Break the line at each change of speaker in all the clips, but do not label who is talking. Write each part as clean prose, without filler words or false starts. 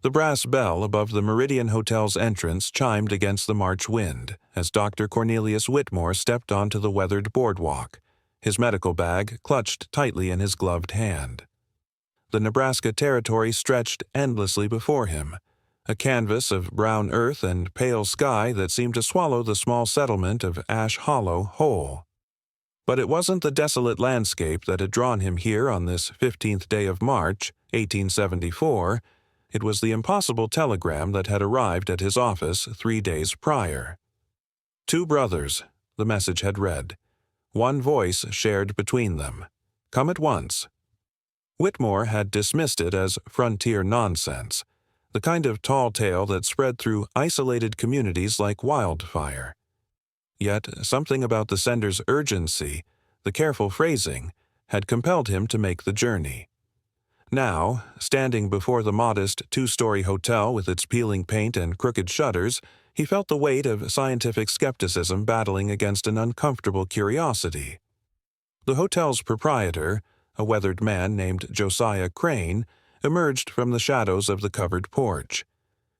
The brass bell above the Meridian Hotel's entrance chimed against the March wind as Dr. Cornelius Whitmore stepped onto the weathered boardwalk, his medical bag clutched tightly in his gloved hand. The Nebraska territory stretched endlessly before him, a canvas of brown earth and pale sky that seemed to swallow the small settlement of Ash Hollow whole. But it wasn't the desolate landscape that had drawn him here on this 15th day of March, 1874. It was the impossible telegram that had arrived at his office 3 days prior. "Two brothers," the message had read. "One voice shared between them. Come at once." Whitmore had dismissed it as frontier nonsense, the kind of tall tale that spread through isolated communities like wildfire. Yet something about the sender's urgency, the careful phrasing, had compelled him to make the journey. Now, standing before the modest 2-story hotel with its peeling paint and crooked shutters, he felt the weight of scientific skepticism battling against an uncomfortable curiosity. The hotel's proprietor, a weathered man named Josiah Crane, emerged from the shadows of the covered porch.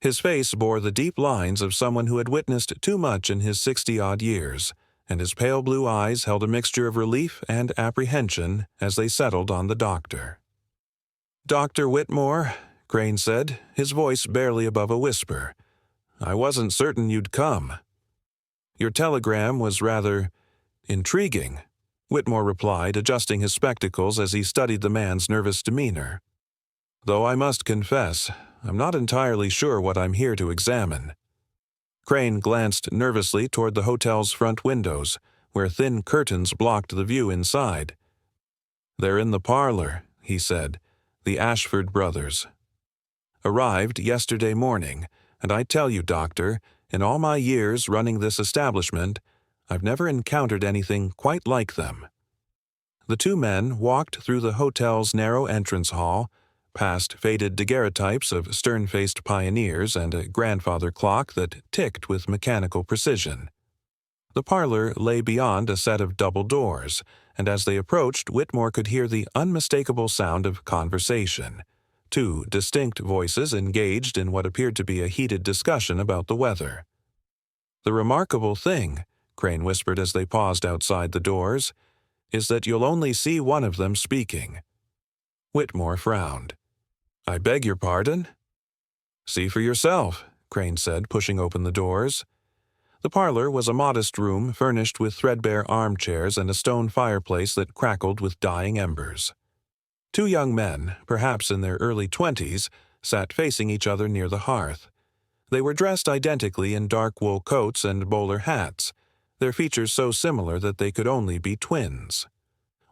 His face bore the deep lines of someone who had witnessed too much in his 60-odd years, and his pale blue eyes held a mixture of relief and apprehension as they settled on the doctor. "Dr. Whitmore," Crane said, his voice barely above a whisper, "I wasn't certain you'd come." "Your telegram was rather intriguing," Whitmore replied, adjusting his spectacles as he studied the man's nervous demeanor. "Though I must confess, I'm not entirely sure what I'm here to examine." Crane glanced nervously toward the hotel's front windows, where thin curtains blocked the view inside. "They're in the parlor," he said. "The Ashford brothers. Arrived yesterday morning, and I tell you, Doctor, in all my years running this establishment, I've never encountered anything quite like them." The two men walked through the hotel's narrow entrance hall, past faded daguerreotypes of stern-faced pioneers and a grandfather clock that ticked with mechanical precision. The parlor lay beyond a set of double doors, and as they approached, Whitmore could hear the unmistakable sound of conversation. 2 distinct voices engaged in what appeared to be a heated discussion about the weather. "The remarkable thing," Crane whispered as they paused outside the doors, "is that you'll only see one of them speaking." Whitmore frowned. "I beg your pardon?" "See for yourself," Crane said, pushing open the doors. The parlor was a modest room furnished with threadbare armchairs and a stone fireplace that crackled with dying embers. 2 young men, perhaps in their early 20s, sat facing each other near the hearth. They were dressed identically in dark wool coats and bowler hats, their features so similar that they could only be twins.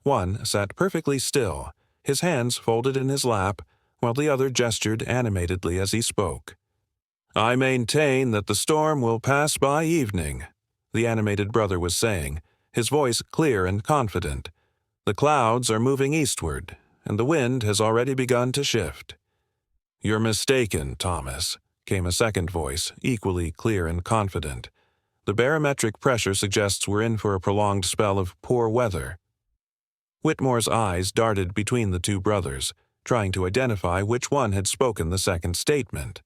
One sat perfectly still, his hands folded in his lap, while the other gestured animatedly as he spoke. "I maintain that the storm will pass by evening," the animated brother was saying, his voice clear and confident. "The clouds are moving eastward, and the wind has already begun to shift." "You're mistaken, Thomas," came a second voice, equally clear and confident. "The barometric pressure suggests we're in for a prolonged spell of poor weather." Whitmore's eyes darted between the 2 brothers, trying to identify which one had spoken the second statement.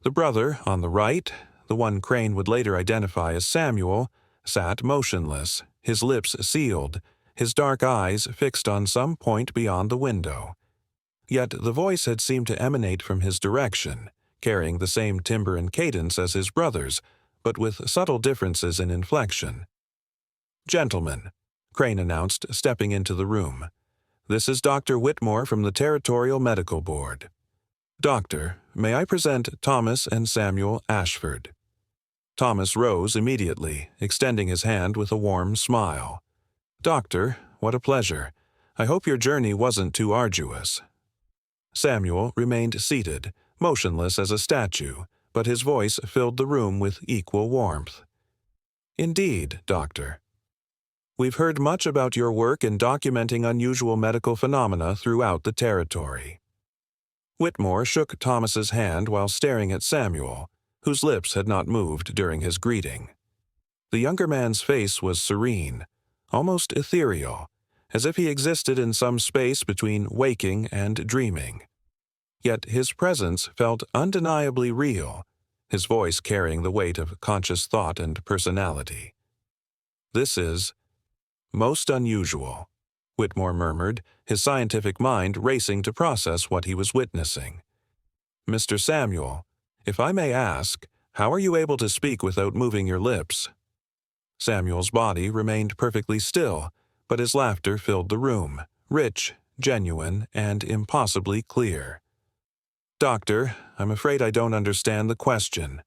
The brother on the right, the one Crane would later identify as Samuel, sat motionless, his lips sealed, his dark eyes fixed on some point beyond the window. Yet the voice had seemed to emanate from his direction, carrying the same timbre and cadence as his brother's, but with subtle differences in inflection. "Gentlemen," Crane announced, stepping into the room, "this is Dr. Whitmore from the Territorial Medical Board. Doctor, may I present Thomas and Samuel Ashford?" Thomas rose immediately, extending his hand with a warm smile. "Doctor, what a pleasure. I hope your journey wasn't too arduous." Samuel remained seated, motionless as a statue, but his voice filled the room with equal warmth. "Indeed, Doctor. We've heard much about your work in documenting unusual medical phenomena throughout the territory." Whitmore shook Thomas's hand while staring at Samuel, whose lips had not moved during his greeting. The younger man's face was serene, almost ethereal, as if he existed in some space between waking and dreaming. yet his presence felt undeniably real, his voice carrying the weight of conscious thought and personality. "This is most unusual," Whitmore murmured, his scientific mind racing to process what he was witnessing. "Mr. Samuel, if I may ask, how are you able to speak without moving your lips?" Samuel's body remained perfectly still, but his laughter filled the room, rich, genuine, and impossibly clear. "Doctor, I'm afraid I don't understand the question."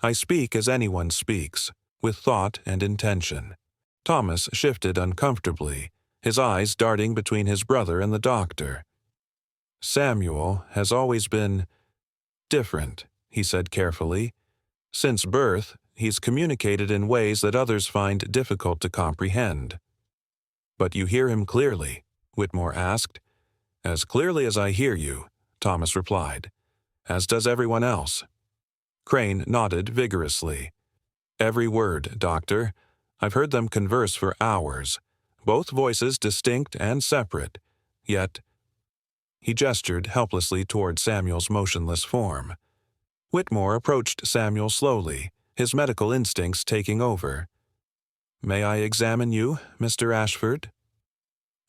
"I speak as anyone speaks, with thought and intention." Thomas shifted uncomfortably, his eyes darting between his brother and the doctor. "Samuel has always been different," he said carefully. "Since birth, he's communicated in ways that others find difficult to comprehend." "But you hear him clearly?" Whitmore asked. "As clearly as I hear you," Thomas replied. "As does everyone else." Crane nodded vigorously. "Every word, Doctor. I've heard them converse for hours, both voices distinct and separate, yet—" He gestured helplessly toward Samuel's motionless form. Whitmore approached Samuel slowly, his medical instincts taking over. "May I examine you, Mr. Ashford?"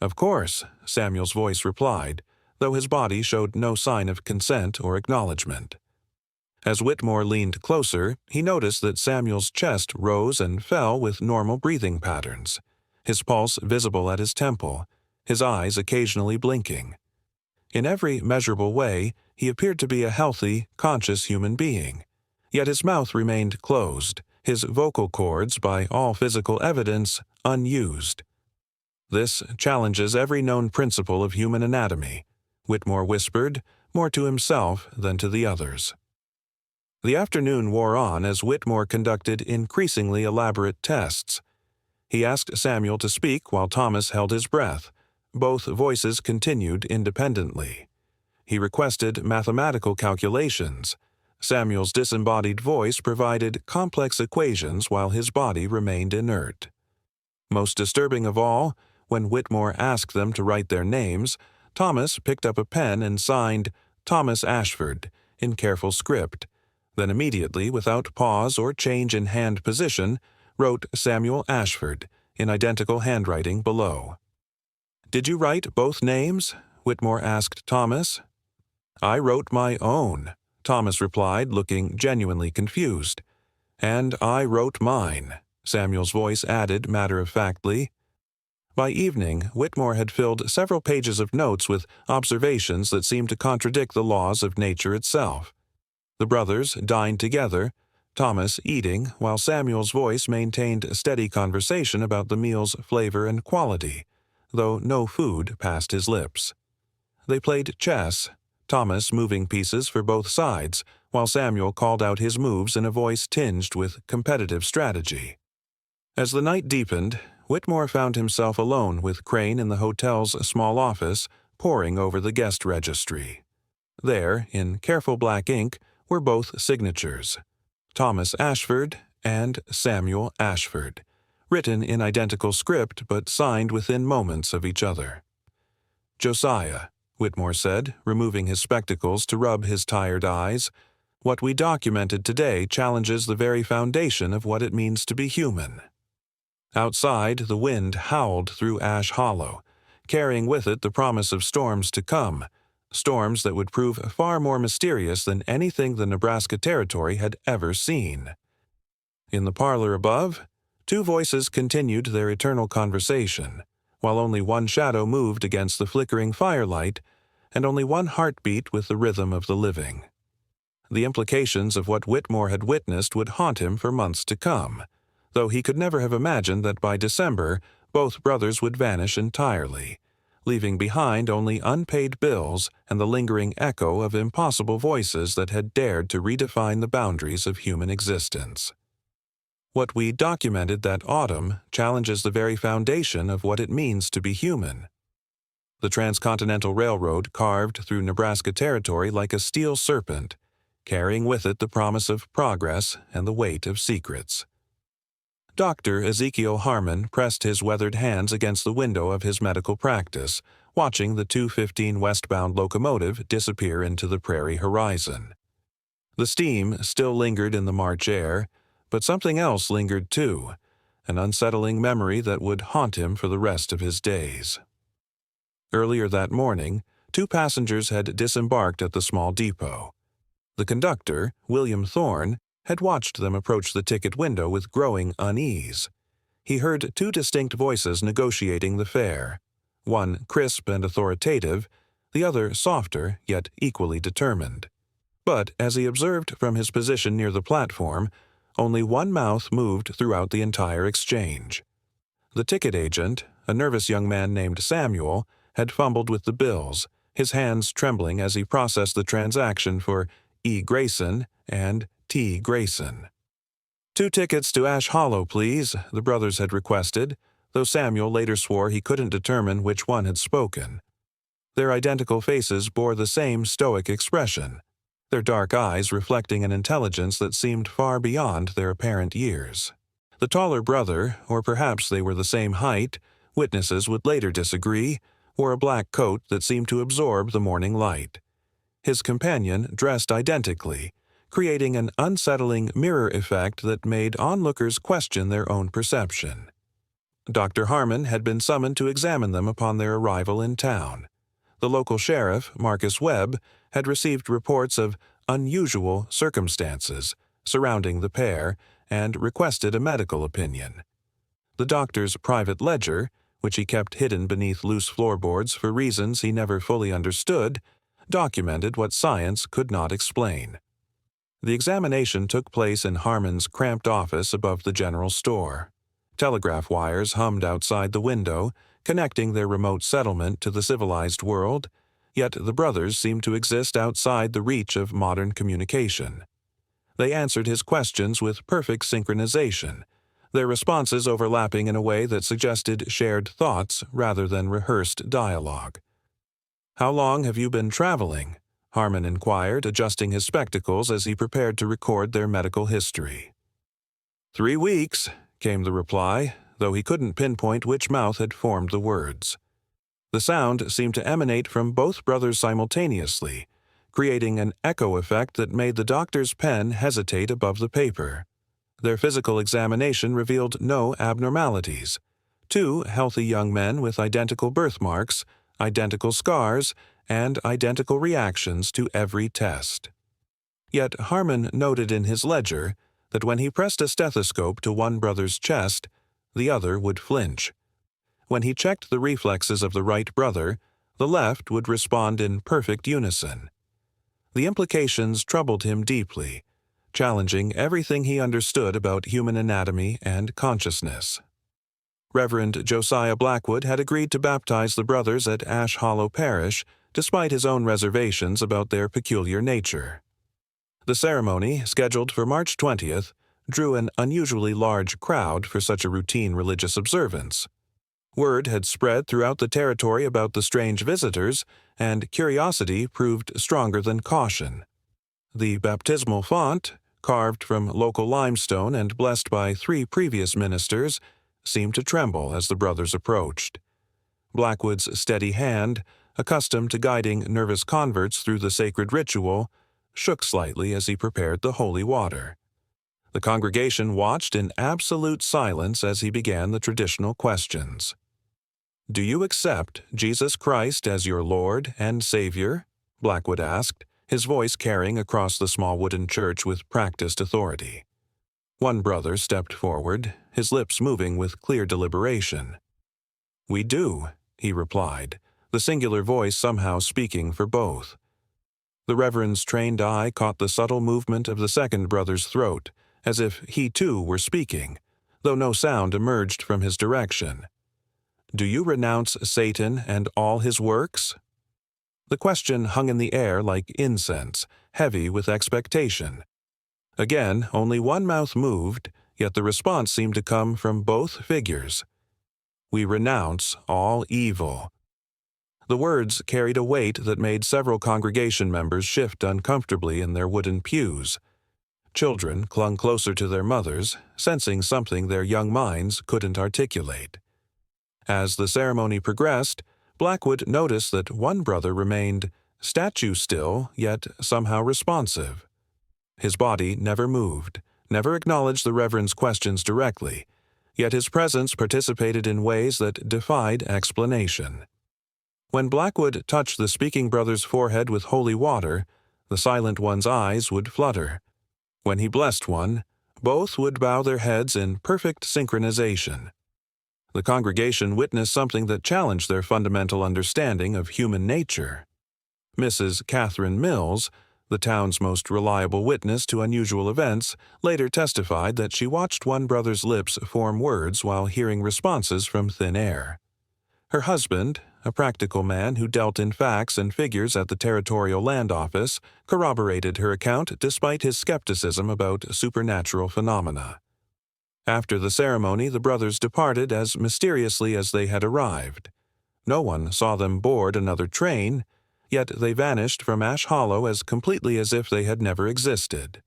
"Of course," Samuel's voice replied, though his body showed no sign of consent or acknowledgement. As Whitmore leaned closer, he noticed that Samuel's chest rose and fell with normal breathing patterns, his pulse visible at his temple, his eyes occasionally blinking. In every measurable way, he appeared to be a healthy, conscious human being, yet his mouth remained closed, his vocal cords, by all physical evidence, unused. "This challenges every known principle of human anatomy," Whitmore whispered, more to himself than to the others. The afternoon wore on as Whitmore conducted increasingly elaborate tests. He asked Samuel to speak while Thomas held his breath. Both voices continued independently. He requested mathematical calculations. Samuel's disembodied voice provided complex equations while his body remained inert. Most disturbing of all, when Whitmore asked them to write their names, Thomas picked up a pen and signed "Thomas Ashford" in careful script, then immediately, without pause or change in hand position, wrote Samuel Ashford in identical handwriting below. "Did you write both names?" Whitmore asked Thomas. "I wrote my own," Thomas replied, looking genuinely confused. "And I wrote mine," Samuel's voice added matter-of-factly. By evening, Whitmore had filled several pages of notes with observations that seemed to contradict the laws of nature itself. The brothers dined together, Thomas eating, while Samuel's voice maintained a steady conversation about the meal's flavor and quality, though no food passed his lips. They played chess, Thomas moving pieces for both sides, while Samuel called out his moves in a voice tinged with competitive strategy. As the night deepened, Whitmore found himself alone with Crane in the hotel's small office, poring over the guest registry. There, in careful black ink, were both signatures, Thomas Ashford and Samuel Ashford, written in identical script but signed within moments of each other. "Josiah," Whitmore said, removing his spectacles to rub his tired eyes, "what we documented today challenges the very foundation of what it means to be human." Outside, the wind howled through Ash Hollow, carrying with it the promise of storms to come, storms that would prove far more mysterious than anything the Nebraska Territory had ever seen. In the parlor above, two voices continued their eternal conversation, while only one shadow moved against the flickering firelight, and only one heart beat with the rhythm of the living. The implications of what Whitmore had witnessed would haunt him for months to come, though he could never have imagined that by December both brothers would vanish entirely, leaving behind only unpaid bills and the lingering echo of impossible voices that had dared to redefine the boundaries of human existence. What we documented that autumn challenges the very foundation of what it means to be human. The Transcontinental Railroad carved through Nebraska Territory like a steel serpent, carrying with it the promise of progress and the weight of secrets. Dr. Ezekiel Harmon pressed his weathered hands against the window of his medical practice, watching the 2:15 westbound locomotive disappear into the prairie horizon. The steam still lingered in the March air, but something else lingered too, an unsettling memory that would haunt him for the rest of his days. Earlier that morning, 2 passengers had disembarked at the small depot. The conductor, William Thorne, had watched them approach the ticket window with growing unease. He heard 2 distinct voices negotiating the fare, one crisp and authoritative, the other softer yet equally determined. But as he observed from his position near the platform, only one mouth moved throughout the entire exchange. The ticket agent, a nervous young man named Samuel, had fumbled with the bills, his hands trembling as he processed the transaction for E. Grayson and T. Grayson. 2 tickets to Ash Hollow, please, the brothers had requested, though Samuel later swore he couldn't determine which one had spoken. Their identical faces bore the same stoic expression, their dark eyes reflecting an intelligence that seemed far beyond their apparent years. The taller brother, or perhaps they were the same height, witnesses would later disagree, wore a black coat that seemed to absorb the morning light. His companion dressed identically, creating an unsettling mirror effect that made onlookers question their own perception. Dr. Harmon had been summoned to examine them upon their arrival in town. The local sheriff, Marcus Webb, had received reports of unusual circumstances surrounding the pair and requested a medical opinion. The doctor's private ledger, which he kept hidden beneath loose floorboards for reasons he never fully understood, documented what science could not explain. The examination took place in Harmon's cramped office above the general store. Telegraph wires hummed outside the window, connecting their remote settlement to the civilized world, yet the brothers seemed to exist outside the reach of modern communication. They answered his questions with perfect synchronization, their responses overlapping in a way that suggested shared thoughts rather than rehearsed dialogue. "How long have you been traveling?" Harmon inquired, adjusting his spectacles as he prepared to record their medical history. 3 weeks, came the reply, though he couldn't pinpoint which mouth had formed the words. The sound seemed to emanate from both brothers simultaneously, creating an echo effect that made the doctor's pen hesitate above the paper. Their physical examination revealed no abnormalities. 2 healthy young men with identical birthmarks, identical scars, and identical reactions to every test. Yet Harmon noted in his ledger that when he pressed a stethoscope to one brother's chest, the other would flinch. When he checked the reflexes of the right brother, the left would respond in perfect unison. The implications troubled him deeply, challenging everything he understood about human anatomy and consciousness. Reverend Josiah Blackwood had agreed to baptize the brothers at Ash Hollow Parish, despite his own reservations about their peculiar nature. The ceremony, scheduled for March 20th, drew an unusually large crowd for such a routine religious observance. Word had spread throughout the territory about the strange visitors, and curiosity proved stronger than caution. The baptismal font, carved from local limestone and blessed by 3 previous ministers, seemed to tremble as the brothers approached. Blackwood's steady hand, accustomed to guiding nervous converts through the sacred ritual, shook slightly as he prepared the holy water. The congregation watched in absolute silence as he began the traditional questions. "Do you accept Jesus Christ as your Lord and Savior?" Blackwood asked, his voice carrying across the small wooden church with practiced authority. One brother stepped forward, his lips moving with clear deliberation. "We do," he replied, the singular voice somehow speaking for both. The Reverend's trained eye caught the subtle movement of the second brother's throat, as if he too were speaking, though no sound emerged from his direction. "Do you renounce Satan and all his works?" The question hung in the air like incense, heavy with expectation. Again, only one mouth moved, yet the response seemed to come from both figures. "We renounce all evil." The words carried a weight that made several congregation members shift uncomfortably in their wooden pews. Children clung closer to their mothers, sensing something their young minds couldn't articulate. As the ceremony progressed, Blackwood noticed that one brother remained statue still, yet somehow responsive. His body never moved, never acknowledged the Reverend's questions directly, yet his presence participated in ways that defied explanation. When Blackwood touched the speaking brother's forehead with holy water, the silent one's eyes would flutter. When he blessed one, both would bow their heads in perfect synchronization. The congregation witnessed something that challenged their fundamental understanding of human nature. Mrs. Catherine Mills, the town's most reliable witness to unusual events, later testified that she watched one brother's lips form words while hearing responses from thin air. Her husband, a practical man who dealt in facts and figures at the Territorial Land Office, corroborated her account despite his skepticism about supernatural phenomena. After the ceremony, the brothers departed as mysteriously as they had arrived. No one saw them board another train, yet they vanished from Ash Hollow as completely as if they had never existed.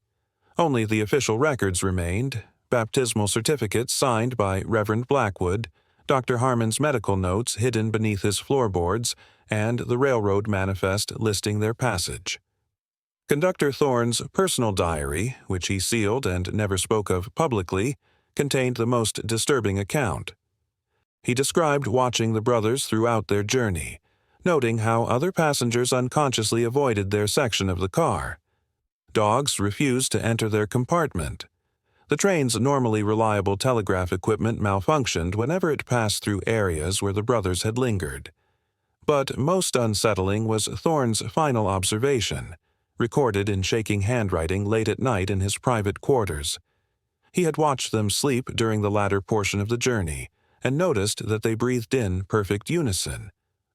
Only the official records remained, baptismal certificates signed by Reverend Blackwood, Dr. Harmon's medical notes hidden beneath his floorboards, and the railroad manifest listing their passage. Conductor Thorne's personal diary, which he sealed and never spoke of publicly, contained the most disturbing account. He described watching the brothers throughout their journey, noting how other passengers unconsciously avoided their section of the car. Dogs refused to enter their compartment. The train's normally reliable telegraph equipment malfunctioned whenever it passed through areas where the brothers had lingered. But most unsettling was Thorne's final observation, recorded in shaking handwriting late at night in his private quarters. He had watched them sleep during the latter portion of the journey, and noticed that they breathed in perfect unison,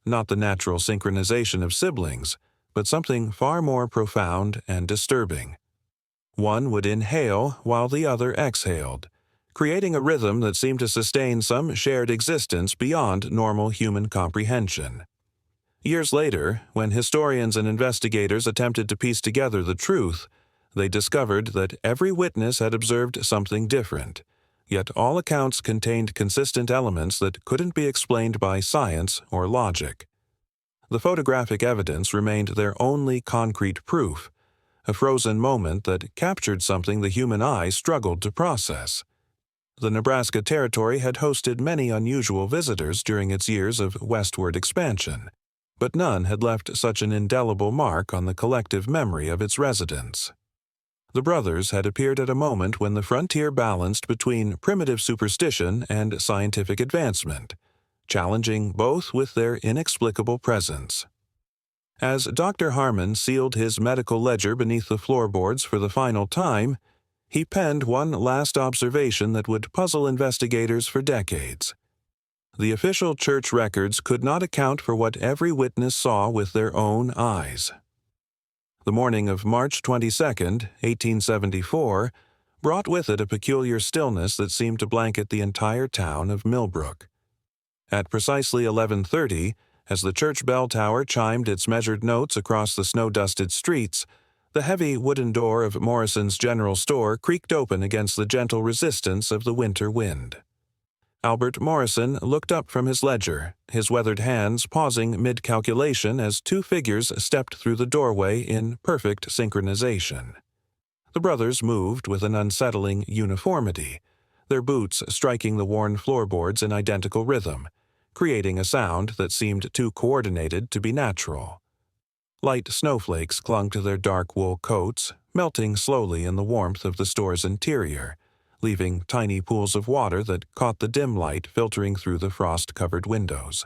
not the natural synchronization of siblings, but something far more profound and disturbing. One would inhale while the other exhaled, creating a rhythm that seemed to sustain some shared existence beyond normal human comprehension. Years later, when historians and investigators attempted to piece together the truth, they discovered that every witness had observed something different, yet all accounts contained consistent elements that couldn't be explained by science or logic. The photographic evidence remained their only concrete proof, a frozen moment that captured something the human eye struggled to process. The Nebraska Territory had hosted many unusual visitors during its years of westward expansion, but none had left such an indelible mark on the collective memory of its residents. The brothers had appeared at a moment when the frontier balanced between primitive superstition and scientific advancement, challenging both with their inexplicable presence. As Dr. Harmon sealed his medical ledger beneath the floorboards for the final time, he penned one last observation that would puzzle investigators for decades. The official church records could not account for what every witness saw with their own eyes. The morning of March 22, 1874, brought with it a peculiar stillness that seemed to blanket the entire town of Millbrook. At precisely 11:30, as the church bell tower chimed its measured notes across the snow-dusted streets, the heavy wooden door of Morrison's general store creaked open against the gentle resistance of the winter wind. Albert Morrison looked up from his ledger, his weathered hands pausing mid-calculation as two figures stepped through the doorway in perfect synchronization. The brothers moved with an unsettling uniformity, their boots striking the worn floorboards in identical rhythm, creating a sound that seemed too coordinated to be natural. Light snowflakes clung to their dark wool coats, melting slowly in the warmth of the store's interior, leaving tiny pools of water that caught the dim light filtering through the frost-covered windows.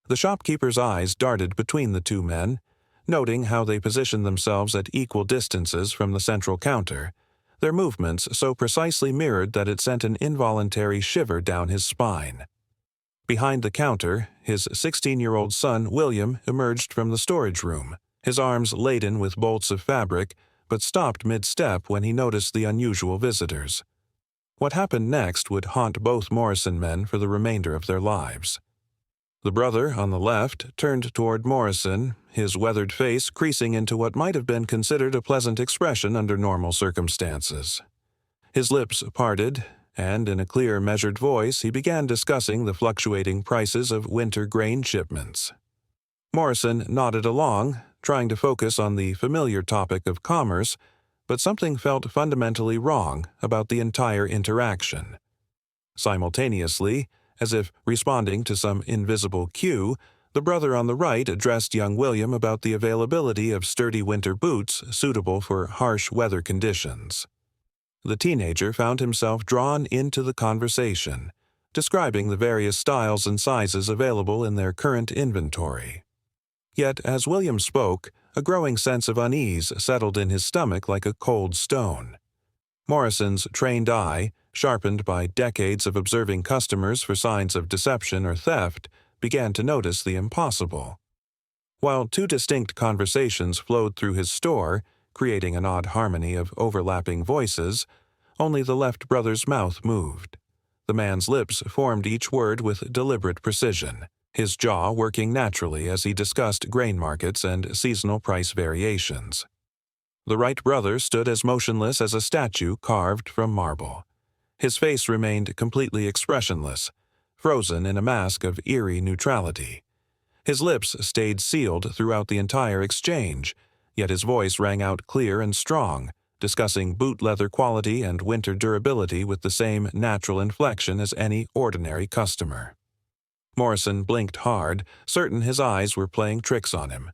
The shopkeeper's eyes darted between the two men, noting how they positioned themselves at equal distances from the central counter, their movements so precisely mirrored that it sent an involuntary shiver down his spine. Behind the counter, his 16-year-old son, William, emerged from the storage room, his arms laden with bolts of fabric, but stopped mid-step when he noticed the unusual visitors. What happened next would haunt both Morrison men for the remainder of their lives. The brother, on the left, turned toward Morrison, his weathered face creasing into what might have been considered a pleasant expression under normal circumstances. His lips parted, and in a clear, measured voice he began discussing the fluctuating prices of winter grain shipments. Morrison nodded along, trying to focus on the familiar topic of commerce, but something felt fundamentally wrong about the entire interaction. Simultaneously, as if responding to some invisible cue, the brother on the right addressed young William about the availability of sturdy winter boots suitable for harsh weather conditions. The teenager found himself drawn into the conversation, describing the various styles and sizes available in their current inventory. Yet, as William spoke, a growing sense of unease settled in his stomach like a cold stone. Morrison's trained eye, sharpened by decades of observing customers for signs of deception or theft, began to notice the impossible. While two distinct conversations flowed through his store, creating an odd harmony of overlapping voices, only the left brother's mouth moved. The man's lips formed each word with deliberate precision, his jaw working naturally as he discussed grain markets and seasonal price variations. The right brother stood as motionless as a statue carved from marble. His face remained completely expressionless, frozen in a mask of eerie neutrality. His lips stayed sealed throughout the entire exchange, yet his voice rang out clear and strong, discussing boot leather quality and winter durability with the same natural inflection as any ordinary customer. Morrison blinked hard, certain his eyes were playing tricks on him.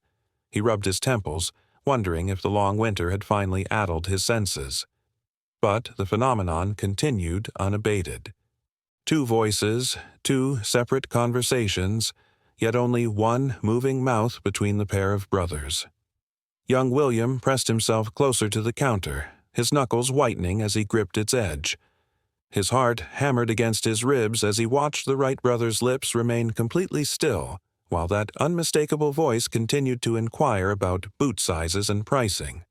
He rubbed his temples, wondering if the long winter had finally addled his senses. But the phenomenon continued unabated. Two voices, two separate conversations, yet only one moving mouth between the pair of brothers. Young William pressed himself closer to the counter, his knuckles whitening as he gripped its edge. His heart hammered against his ribs as he watched the right brother's lips remain completely still, while that unmistakable voice continued to inquire about boot sizes and pricing.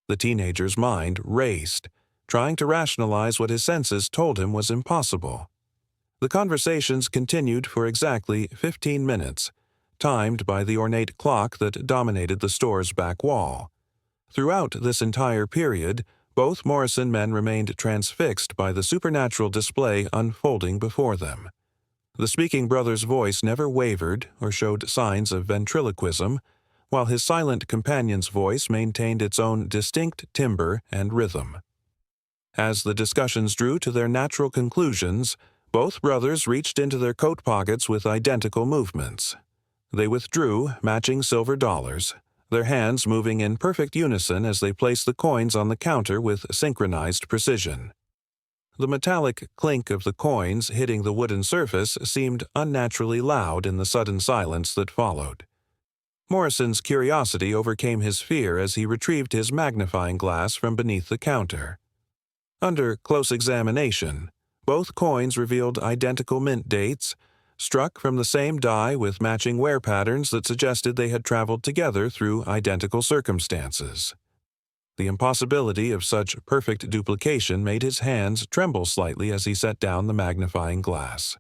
The teenager's mind raced, trying to rationalize what his senses told him was impossible. The conversations continued for exactly 15 minutes, timed by the ornate clock that dominated the store's back wall. Throughout this entire period, both Morrison men remained transfixed by the supernatural display unfolding before them. The speaking brother's voice never wavered or showed signs of ventriloquism, while his silent companion's voice maintained its own distinct timbre and rhythm. As the discussions drew to their natural conclusions, both brothers reached into their coat pockets with identical movements. They withdrew matching silver dollars, their hands moving in perfect unison as they placed the coins on the counter with synchronized precision. The metallic clink of the coins hitting the wooden surface seemed unnaturally loud in the sudden silence that followed. Morrison's curiosity overcame his fear as he retrieved his magnifying glass from beneath the counter. Under close examination, both coins revealed identical mint dates, struck from the same die with matching wear patterns that suggested they had traveled together through identical circumstances. The impossibility of such perfect duplication made his hands tremble slightly as he set down the magnifying glass.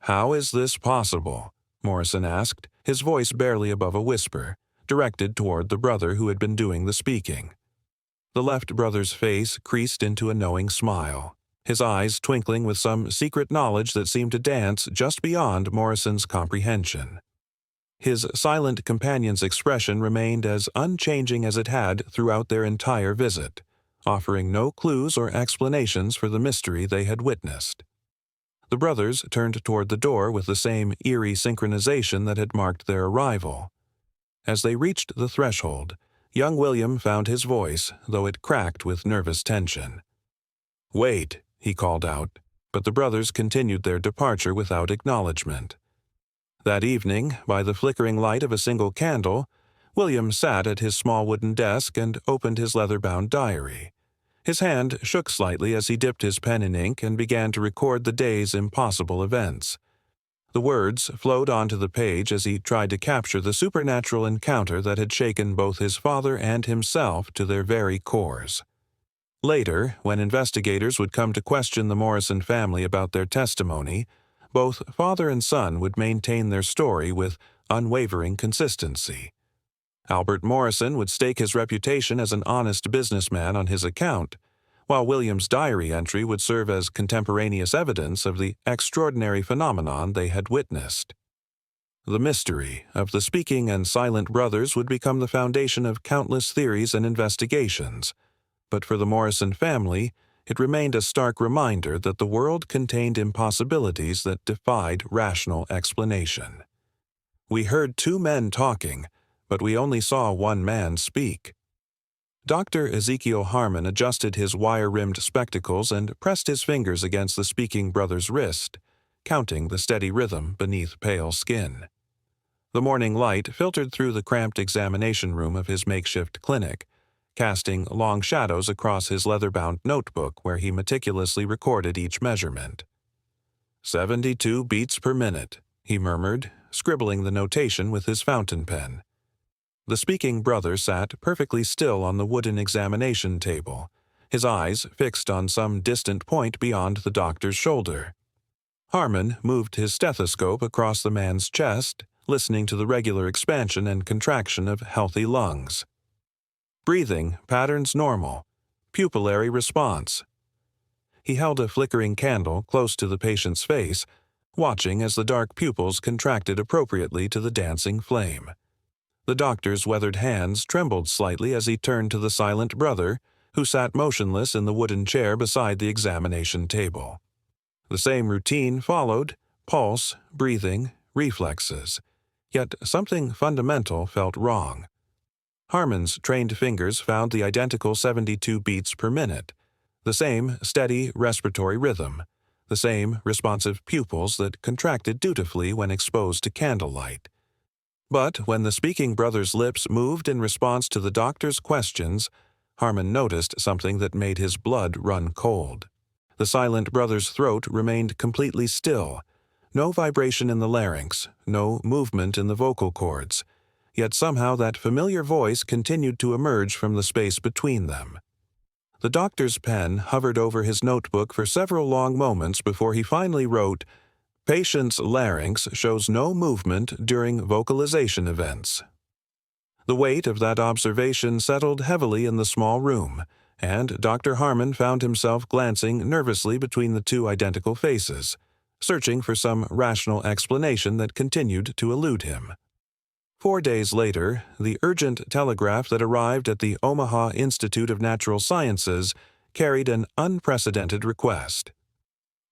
"How is this possible?" Morrison asked, his voice barely above a whisper, directed toward the brother who had been doing the speaking. The left brother's face creased into a knowing smile, his eyes twinkling with some secret knowledge that seemed to dance just beyond Morrison's comprehension. His silent companion's expression remained as unchanging as it had throughout their entire visit, offering no clues or explanations for the mystery they had witnessed. The brothers turned toward the door with the same eerie synchronization that had marked their arrival. As they reached the threshold, young William found his voice, though it cracked with nervous tension. "Wait," he called out, but the brothers continued their departure without acknowledgement. That evening, by the flickering light of a single candle, William sat at his small wooden desk and opened his leather-bound diary. His hand shook slightly as he dipped his pen in ink and began to record the day's impossible events. The words flowed onto the page as he tried to capture the supernatural encounter that had shaken both his father and himself to their very cores. Later, when investigators would come to question the Morrison family about their testimony, both father and son would maintain their story with unwavering consistency. Albert Morrison would stake his reputation as an honest businessman on his account, while William's diary entry would serve as contemporaneous evidence of the extraordinary phenomenon they had witnessed. The mystery of the speaking and silent brothers would become the foundation of countless theories and investigations, but for the Morrison family, it remained a stark reminder that the world contained impossibilities that defied rational explanation. "We heard two men talking, but we only saw one man speak." Dr. Ezekiel Harmon adjusted his wire-rimmed spectacles and pressed his fingers against the speaking brother's wrist, counting the steady rhythm beneath pale skin. The morning light filtered through the cramped examination room of his makeshift clinic, casting long shadows across his leather-bound notebook where he meticulously recorded each measurement. 72 beats per minute, he murmured, scribbling the notation with his fountain pen. The speaking brother sat perfectly still on the wooden examination table, his eyes fixed on some distant point beyond the doctor's shoulder. Harmon moved his stethoscope across the man's chest, listening to the regular expansion and contraction of healthy lungs. Breathing patterns normal. Pupillary response. He held a flickering candle close to the patient's face, watching as the dark pupils contracted appropriately to the dancing flame. The doctor's weathered hands trembled slightly as he turned to the silent brother, who sat motionless in the wooden chair beside the examination table. The same routine followed: pulse, breathing, reflexes. Yet something fundamental felt wrong. Harmon's trained fingers found the identical 72 beats per minute, the same steady respiratory rhythm, the same responsive pupils that contracted dutifully when exposed to candlelight. But when the speaking brother's lips moved in response to the doctor's questions, Harmon noticed something that made his blood run cold. The silent brother's throat remained completely still, no vibration in the larynx, no movement in the vocal cords. Yet somehow that familiar voice continued to emerge from the space between them. The doctor's pen hovered over his notebook for several long moments before he finally wrote, "Patient's larynx shows no movement during vocalization events." The weight of that observation settled heavily in the small room, and Dr. Harmon found himself glancing nervously between the two identical faces, searching for some rational explanation that continued to elude him. 4 days later, the urgent telegraph that arrived at the Omaha Institute of Natural Sciences carried an unprecedented request.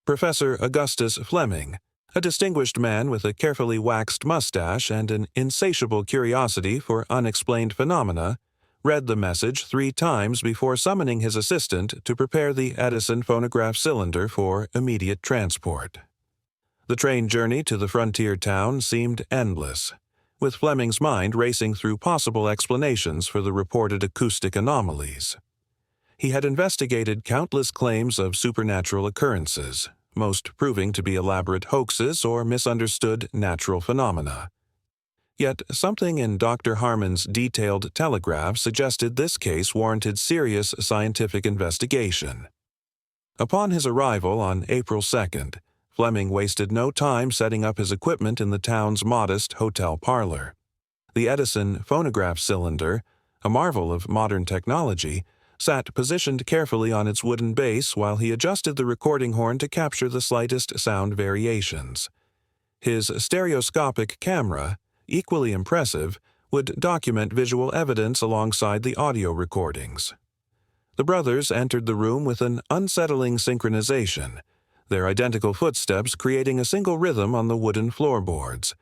Professor Augustus Fleming, a distinguished man with a carefully waxed mustache and an insatiable curiosity for unexplained phenomena, read the message 3 times before summoning his assistant to prepare the Edison phonograph cylinder for immediate transport. The train journey to the frontier town seemed endless, with Fleming's mind racing through possible explanations for the reported acoustic anomalies. He had investigated countless claims of supernatural occurrences, most proving to be elaborate hoaxes or misunderstood natural phenomena. Yet something in Dr. Harmon's detailed telegraph suggested this case warranted serious scientific investigation. Upon his arrival on April 2nd, Fleming wasted no time setting up his equipment in the town's modest hotel parlor. The Edison phonograph cylinder, a marvel of modern technology, sat positioned carefully on its wooden base while he adjusted the recording horn to capture the slightest sound variations. His stereoscopic camera, equally impressive, would document visual evidence alongside the audio recordings. The brothers entered the room with an unsettling synchronization, their identical footsteps creating a single rhythm on the wooden floorboards.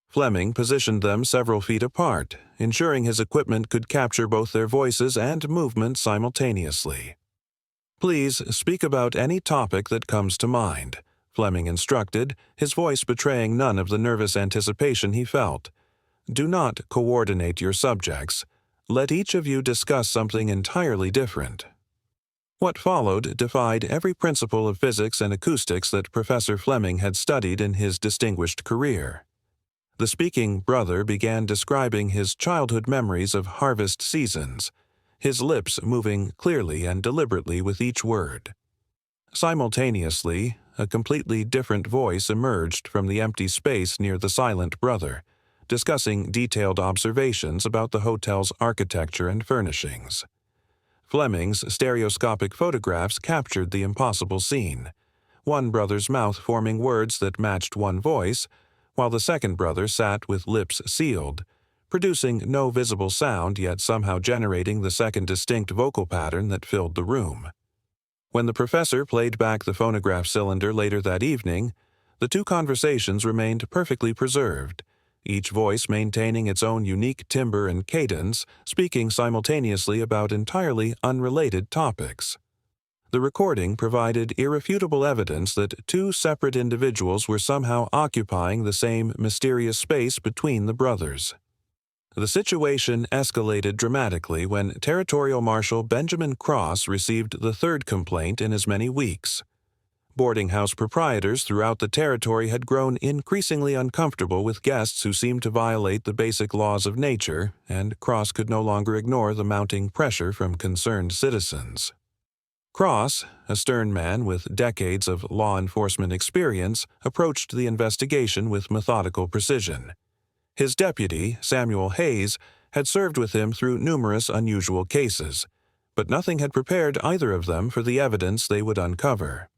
Fleming positioned them several feet apart, ensuring his equipment could capture both their voices and movement simultaneously. "Please speak about any topic that comes to mind," Fleming instructed, his voice betraying none of the nervous anticipation he felt. "Do not coordinate your subjects. Let each of you discuss something entirely different." What followed defied every principle of physics and acoustics that Professor Fleming had studied in his distinguished career. The speaking brother began describing his childhood memories of harvest seasons, his lips moving clearly and deliberately with each word. Simultaneously, a completely different voice emerged from the empty space near the silent brother, discussing detailed observations about the hotel's architecture and furnishings. Fleming's stereoscopic photographs captured the impossible scene, one brother's mouth forming words that matched one voice, while the second brother sat with lips sealed, producing no visible sound yet somehow generating the second distinct vocal pattern that filled the room. When the professor played back the phonograph cylinder later that evening, the two conversations remained perfectly preserved, each voice maintaining its own unique timbre and cadence, speaking simultaneously about entirely unrelated topics. The recording provided irrefutable evidence that two separate individuals were somehow occupying the same mysterious space between the brothers. The situation escalated dramatically when Territorial Marshal Benjamin Cross received the third complaint in as many weeks. Boarding house proprietors throughout the territory had grown increasingly uncomfortable with guests who seemed to violate the basic laws of nature, and Cross could no longer ignore the mounting pressure from concerned citizens. Cross, a stern man with decades of law enforcement experience, approached the investigation with methodical precision. His deputy, Samuel Hayes, had served with him through numerous unusual cases, but nothing had prepared either of them for the evidence they would uncover.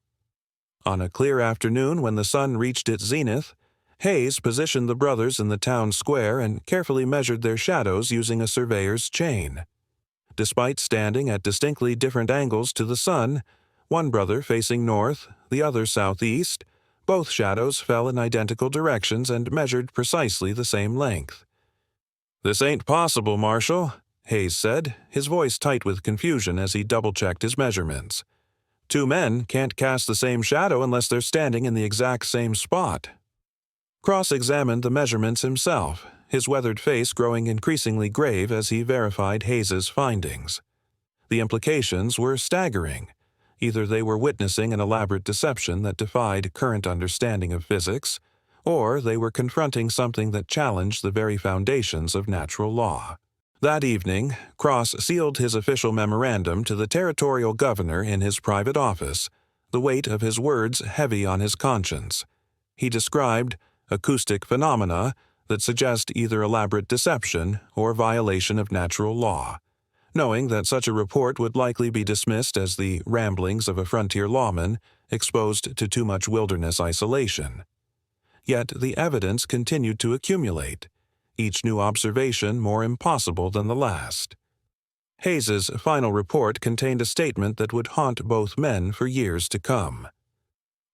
On a clear afternoon when the sun reached its zenith, Hayes positioned the brothers in the town square and carefully measured their shadows using a surveyor's chain. Despite standing at distinctly different angles to the sun, one brother facing north, the other southeast, both shadows fell in identical directions and measured precisely the same length. "This ain't possible, Marshal," Hayes said, his voice tight with confusion as he double-checked his measurements. "Two men can't cast the same shadow unless they're standing in the exact same spot." Cross examined the measurements himself, his weathered face growing increasingly grave as he verified Hayes's findings. The implications were staggering. Either they were witnessing an elaborate deception that defied current understanding of physics, or they were confronting something that challenged the very foundations of natural law. That evening, Cross sealed his official memorandum to the territorial governor in his private office, the weight of his words heavy on his conscience. He described acoustic phenomena that suggest either elaborate deception or violation of natural law, knowing that such a report would likely be dismissed as the ramblings of a frontier lawman exposed to too much wilderness isolation. Yet the evidence continued to accumulate, each new observation more impossible than the last. Hayes's final report contained a statement that would haunt both men for years to come.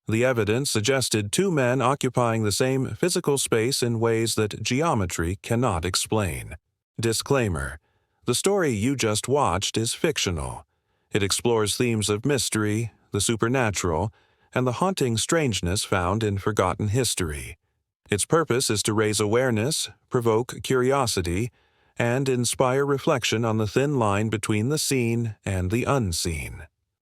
The evidence suggested two men occupying the same physical space in ways that geometry cannot explain. Disclaimer: the story you just watched is fictional. It explores themes of mystery, the supernatural, and the haunting strangeness found in forgotten history. Its purpose is to raise awareness, provoke curiosity, and inspire reflection on the thin line between the seen and the unseen.